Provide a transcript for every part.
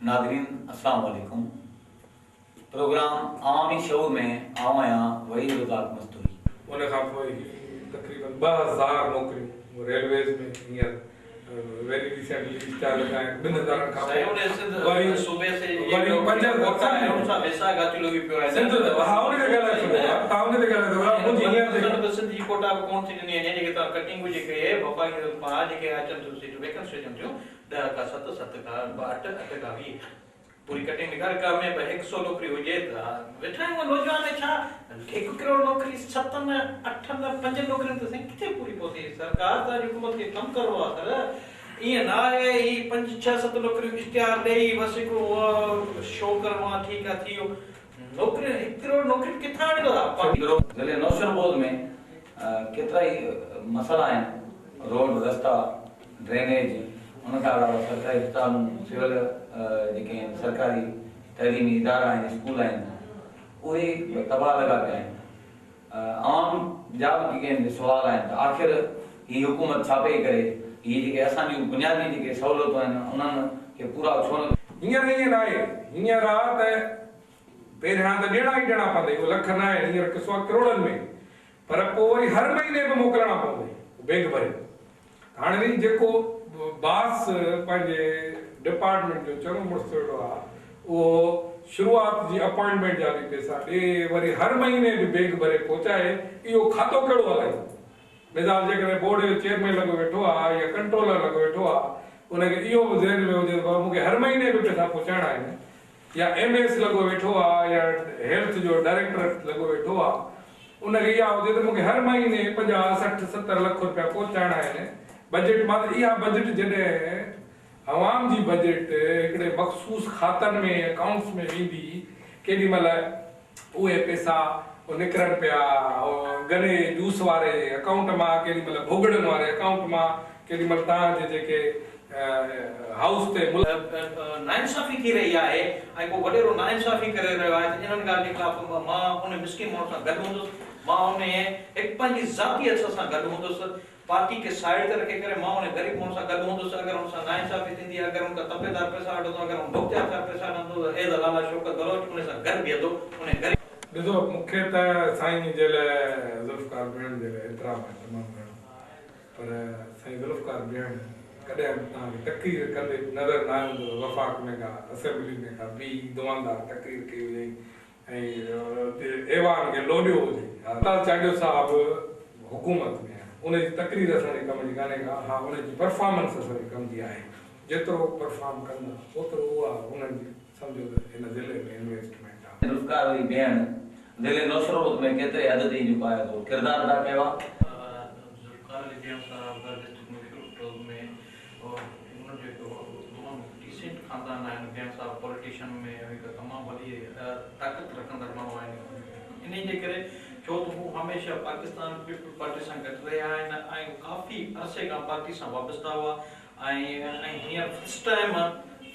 नाज़रीन अस्सलाम वालेकुम। प्रोग्राम आवामी शऊर में आवाया वहीद रज़ाक मस्तूरी उन खां पोइ तक़रीबन 2000 नौकरियूं रेलवेज़ में हींअर वेरी रिसेंटली स्टार्ट कया आहिनि 2000 खां पोइ वरी सूबे से वरी 5 उनसा पैसा गाती लोग भी पियो है सिंध हा उन ते ॻाल्हाए छॾियो तव्हां उन ते ॻाल्हाए छॾियो मुंहिंजी हींअर सिंध जी कोटा कोन थी ॾिनी आहे जेके तव्हां कटिंग जेके वफ़ाक़ी पा जेके अचनि थियूं सीटूं वैकेंसी अचनि थियूं 10 का 7 का 8 का 20 पूरी कटिंग निकाल कर में 100 नौकरी हुजे त वेठा आहियूं नौजवान छा 1 करोड़ नौकरी 7 में 8 में 5 नौकरियूं त साईं किथे पूरी पहुती सरकार त हुकूमत खे कम करो आहे सर ईअं ना आहे ही 5 6 7 नौकरियूं इश्तिहार ॾेई बस हिकिड़ो शो करणो आहे ठीकु आहे थी वियो नौकरी 1 करोड़ नौकरी किथां आणींदो आहे ज़िले नौशरबोद में केतिरा ई मसइला आहिनि रोड रस्ता ड्रेनेज उन खां अलावा सरकारी अस्पतालूं सिविल जेके आहिनि सरकारी तइलीमी इदारा आहिनि स्कूल आहिनि उहे तबाह लॻा पिया आहिनि आवाम जा जेके आहिनि सुवाल आहिनि त आख़िर ही हुकूमत छा पई करे ही जेके असांजूं बुनियादी जेके सहूलियतूं आहिनि उन्हनि खे पूरा छो न हींअर ईअं न आहे हींअर आहे त पहिरियां त ॾियणा ई ॾियणा पवंदा उहो लख न आहे हींअर किसो आहे करोड़नि में पर पोइ वरी हर महीने बि मोकिलणा पवंदा बैग भरे हाणे वरी जेको बास पंहिंजे डिपार्टमेंट जो चङो मुड़ुसु वेठो आहे उहो शुरूआत जी अपॉइंटमेंट जा बि पैसा ॾे वरी हर महीने बि बैग भरे पहुचाए इहो खातो कहिड़ो हलाए मिसाल जेकॾहिं बोर्ड जो चेयरमैन लॻो वेठो आहे या कंट्रोलर लॻो वेठो आहे उनखे इहो बि ज़हन में हुजे त मूंखे हर महीने बि पैसा पहुचाइणा आहिनि या MS लॻो वेठो आहे या हेल्थ जो डायरेक्टर लॻो वेठो आहे उनखे इहा हुजे त मूंखे हर महीने 50 60 70 लख रुपया पहुचाइणा आहिनि बजट मां इहा बजट जॾहिं आवाम जी बजट हिकिड़े मख़सूस खातनि में अकाउंट्स में वेंदी केॾी महिल उहे पैसा निकिरनि पिया गने जूस वारे अकाउंट मां केॾी महिल भोगड़नि वारे अकाउंट मां केॾी महिल तव्हांजे जेके हाउस ते नाइंसाफ़ी थी रही आहे ऐं को वॾेरो नाइंसाफ़ी करे रहियो आहे इन्हनि ॻाल्हि जे ख़िलाफ़ मां उन मिस्किन माण्हू सां गॾु हूंदुसि मां उन हिकु पंहिंजी ज़ाती हथ सां गॾु हूंदुसि पार्टी के साइड ते रखे करे मां उन ग़रीब माण्हू सां गॾु हूंदुसि अगरि हुन सां नाइंसाफ़ी थींदी अगरि हुन खां तपेदार पैसा वठंदो अगरि हुन मुख़्तियार पैसा वठंदो एज़ लाला शौकत बलोच उन सां गॾु बीहंदो उन ग़रीब ॾिसो मूंखे त साईं जे लाइ ज़ुल्फ़कार भेण जे लाइ एतिरा तमामु घणो पर साईं ज़ुल्फ़कार भेण कॾहिं तव्हांखे तक़रीर कंदे नज़र न ईंदो वफ़ाक़ में का असेंबली में का ॿी दुआनदार तक़रीर कई हुजे ऐं ऐवान खे लोॾियो हुजे चांडियो साहिबु हुकूमत में उनजी तक़रीर असांजे कम जी कान्हे का हा उनजी परफॉर्मेंस असांजे कम जी आहे जेतिरो परफॉर्म कंदा ओतिरो उहा उन्हनि जी सम्झो त हिन ज़िले में इन्वेस्टमेंट आहे ज़ुल्फ़कार वारी भेण ज़िले नौशरबोद में केतिरे हद ताईं जेको आहे तो किरदार अदा कयो आहे ज़ुल्फ़कार वारी भेण सां डिस्ट्रिक्ट में उन जेको डिसेंट ख़ानदान आहिनि भेण साहब पॉलिटिशियन में हिकु तमामु वॾी ताक़त रखंदड़ माण्हू आहिनि इन जे करे छो त हू हमेशह पाकिस्तान पीपल पार्टी सां गॾु रहिया आहिनि ऐं काफ़ी अरसे खां पार्टी सां वाबस्ता हुआ ऐं हींअर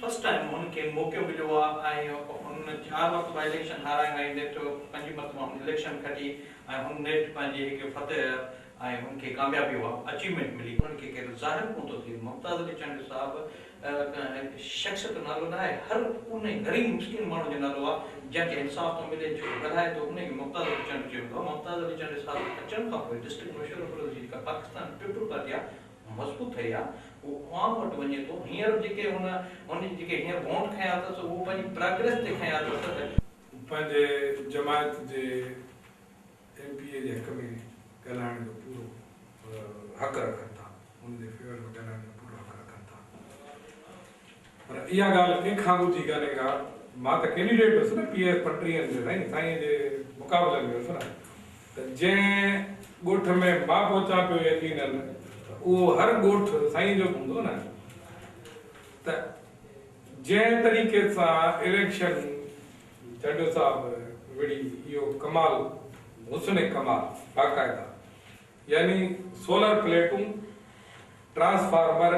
फर्स्ट टाइम हुनखे मौक़ो मिलियो आहे ऐं हुन 4 मरतबा इलेक्शन हाराइण ऐं नेट 5 मरतबा इलेक्शन खटी ऐं हुन नेट पंहिंजी हिकु फतेह ऐं हुनखे कामयाबी हुआ अचीवमेंट मिली हुनखे केरु ज़ाहिर कोन थो थिए मुमताज़ अली चांडियो साहिबु शख़्सियत नालो न आहे हर उन ग़रीब मुस्किन माण्हू जो नालो आहे जंहिंखे इंसाफ़ थो मिले छो ॻाल्हाए थो उनखे मुमताज़ अली चांडियो चयो वेंदो आहे मुमताज़ अली चांडियो साहिबु अचण खां पोइ डिस्ट्रिक्ट नौशरबोद जी जेका पाकिस्तान पीपल पार्टी आहे मज़बूत ठही आहे उहो आवाम वटि वञे थो हींअर जेके हुन जेके हींअर वोट खयां अथसि उहो पंहिंजी प्रोग्रेस ते खयां अथसि पंहिंजे जमायत जे MP जे हक़ में ॻाल्हाइण जो पूरो हक़ रखनि था हुनजे फेवर में ॻाल्हाइण जो पूरो हक़ रखनि था पर इहा ॻाल्हि कंहिंखां ॿुधी कान्हे का मां त कैंडिडेट हुयुसि न PS 35 जो साईं जे मुक़ाबले में हुयुसि न त जंहिं ॻोठ में मां पहुचां पियो यकीनन उहो हर ॻोठ साईं जो हूंदो न त जंहिं तरीक़े सां इलेक्शन चांडियो साहिबु विड़ी इहो कमाल हुस्न कमाल बाक़ाइदा यानी सोलर प्लेटूं ट्रांसफार्मर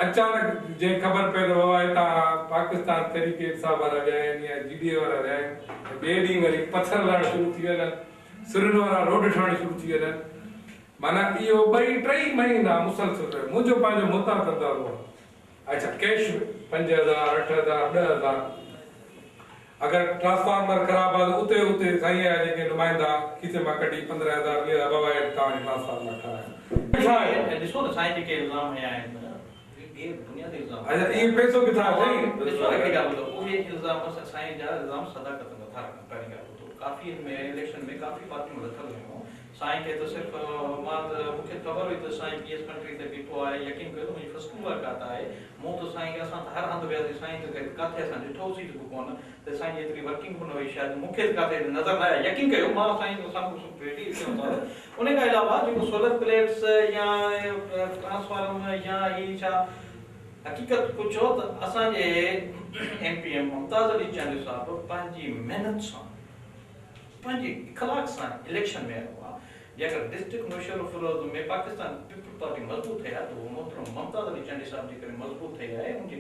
अचानक जंहिं ख़बर पए त बाबा हितां पाकिस्तान तरीक़े सां वारा विया आहिनि या GDA वारा विया आहिनि ॿिए ॾींहुं वरी पथर लहण शुरू थी वञनि सिरुनि वारा रोड ठहण शुरू थी वञनि माना इहो 2-3 महीना मुसलसल मुंहिंजो पंहिंजो मुता कंदा हुआ अच्छा कैश 5,000 8,000 10,000 अगर ट्रांसफार्मर खराब है उते उते साईं आहे जेके नुमाइंदा किथे मां कढी 15,000 20,000 बाबा तव्हांजे ट्रांसफार्मर ठाराए ॾिसो न साईं जेके इल्ज़ाम हया आहिनि ये बुनियादी इल्ज़ाम अच्छा ये पैसो किथां साईं ॾिसो हिकिड़ी ॻाल्हि ॿुधो उहे इल्ज़ाम साईं जा इल्ज़ाम सदाकत नथा रखनि पहिरीं ॻाल्हि ॿुधो काफ़ी में इलेक्शन में काफ़ी पार्टियूं लथल हुयूं साईं खे त सिर्फ़ु मां त मूंखे ख़बर हुई त साईं PS कंट्री ते बीठो आहे यकीन कयो मुंहिंजी फर्स्ट मुलाक़ात आहे मूं त साईं खे असां त हर हंधि वियासीं साईं त किथे असां ॾिठोसीं बि कोन त साईं जी एतिरी वर्किंग बि न हुई शायदि मूंखे त किथे नज़र न आया यकीन कयो मां साईं साम्हूं वेठी उन खां अलावा जेको सोलर प्लेट्स या ट्रांसफार्मर या ही छा हकीकत कुझु चओ त असांजे MP मुमताज़ अली चांडू साहिबु पंहिंजी महिनत सां पंहिंजी इख़लाक़ सां इलेक्शन में आयो आहे जेकर डिस्ट्रिक्ट मुशर्रफ फिरोज में पाकिस्तान पीपल पार्टी मजबूत है तो वो मोहतरम मुमताज़ अली चांडी साहब जी करे मजबूत है उनकी